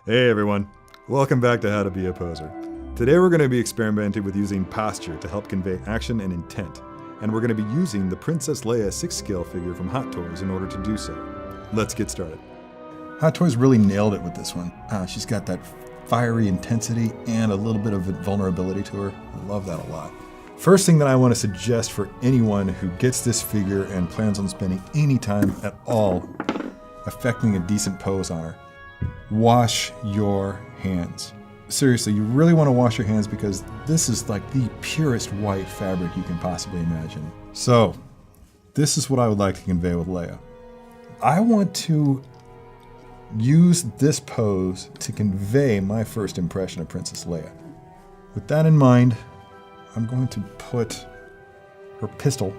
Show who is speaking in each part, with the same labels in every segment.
Speaker 1: Hey everyone, welcome back to How to Be a Poser. Today we're going to be experimenting with using posture to help convey action and intent, and we're going to be using the Princess Leia Sixth Scale figure from Hot Toys in order to do so. Let's get started.
Speaker 2: Hot Toys really nailed it with this one. She's got that fiery intensity and a little bit of vulnerability to her. I love that a lot. First thing that I want to suggest for anyone who gets this figure and plans on spending any time at all affecting a decent pose on her, wash your hands. Seriously, you really want to wash your hands because this is like the purest white fabric you can possibly imagine. So, this is what I would like to convey with Leia. I want to use this pose to convey my first impression of Princess Leia. With that in mind, I'm going to put her pistol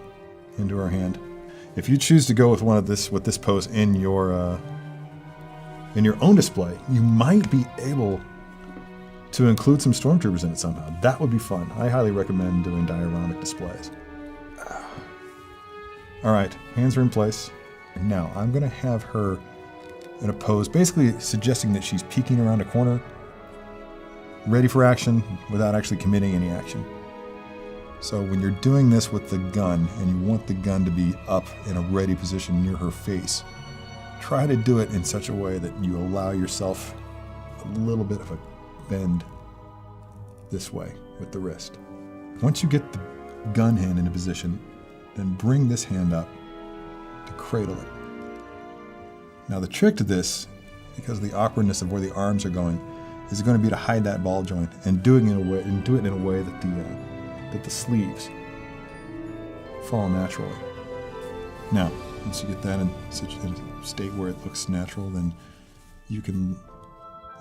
Speaker 2: into her hand. If you choose to go with this pose in your own display, you might be able to include some stormtroopers in it somehow. That would be fun. I highly recommend doing dioramic displays. All right, hands are in place. Now I'm going to have her in a pose basically suggesting that she's peeking around a corner, ready for action without actually committing any action. So when you're doing this with the gun and you want the gun to be up in a ready position near her face, try to do it in such a way that you allow yourself a little bit of a bend this way with the wrist. Once you get the gun hand into position, then bring this hand up to cradle it. Now the trick to this, because of the awkwardness of where the arms are going, is going to be to hide that ball joint and do it in a way that the sleeves fall naturally. Now, once you get that in such a state where it looks natural, then you can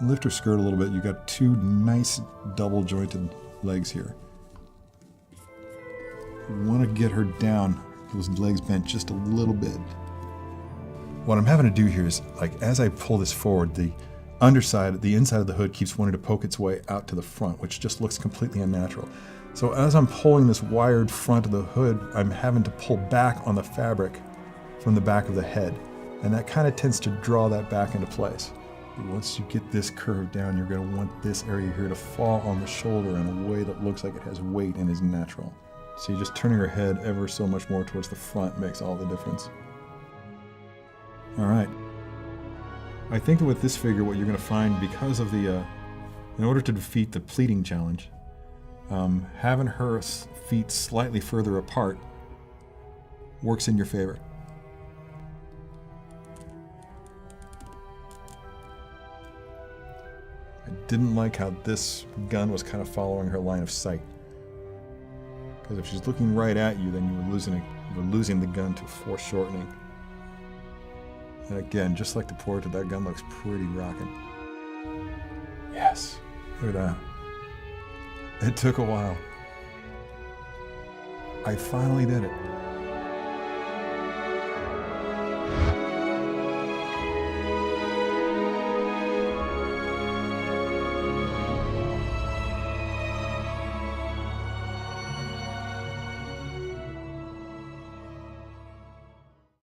Speaker 2: lift her skirt a little bit. You've got two nice double jointed legs here. You want to get her down, those legs bent just a little bit. What I'm having to do here is, like, as I pull this forward, the underside, the inside of the hood keeps wanting to poke its way out to the front, which just looks completely unnatural. So as I'm pulling this wired front of the hood, I'm having to pull back on the fabric from the back of the head. And that kind of tends to draw that back into place. Once you get this curve down, you're going to want this area here to fall on the shoulder in a way that looks like it has weight and is natural. So you're just turning her head ever so much more towards the front makes all the difference. All right. I think that with this figure, what you're going to find, because of the, in order to defeat the pleating challenge, having her feet slightly further apart works in your favor. I didn't like how this gun was kind of following her line of sight. Because if she's looking right at you, then you were losing the gun to foreshortening. And again, just like the portrait, that gun looks pretty rocking. Yes, look at that. It took a while. I finally did it.